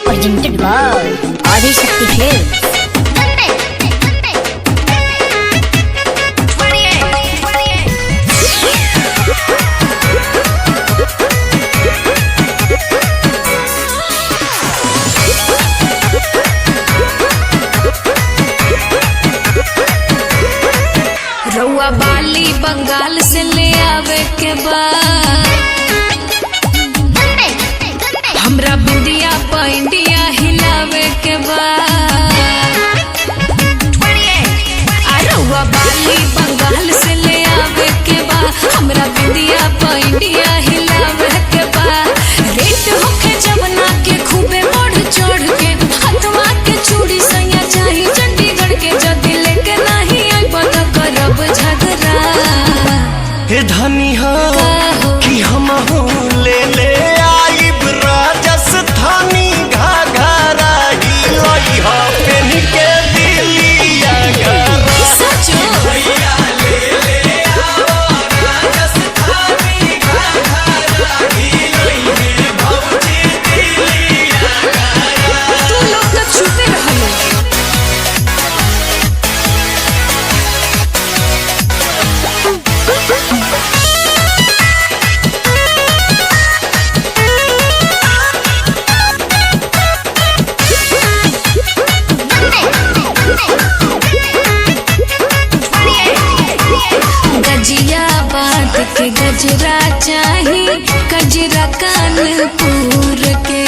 Presented by Adi Shakti Films. रउआ बाली बंगाल से ले आवे के बाद हमरा बिंदिया पैंडिया हिलावे के बाद रउआ बाली बंगाल से ले आवे के बाद हमरा बिंदिया पैंडिया हिलावे के बाद रेट होके जमुना के खूबे बढ़ चढ़ के हथवा के चूड़ी सैया चाही चंडीगढ़ के जदी लेके नहीं आई पता करब झगड़ा। हे धनी हो कि हम ले ले आइब राजस्थानी घाघरा ही हो पेन के दिलिया घरा सचो भैया ले ले आओ राजस्थानी घाघरा ही है भौजी दिलिया घरा। तू लोग तो छुपे रहलो। गजिया बात के गजरा चाही गजरा कानपुर के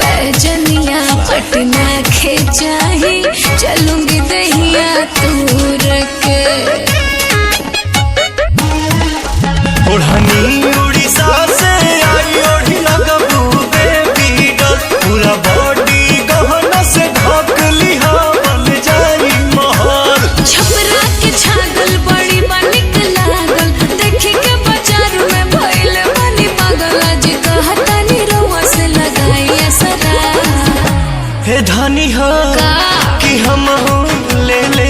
पैजनिया पटना के चाही चलूंगी दहिया तूर के ओढ़नी उड़ीसा से आई ओढ़ी लगबू बेबी डॉल पूरा बॉडी गहना से ढक लिहा बन जाई महल। छपरा के छागल बड़ी बनिक लागल देखी के बाजार में भइल बनी पागल आज कहतानी रउआ से लगाई असरा। हे धनी हो का कि हम ले ले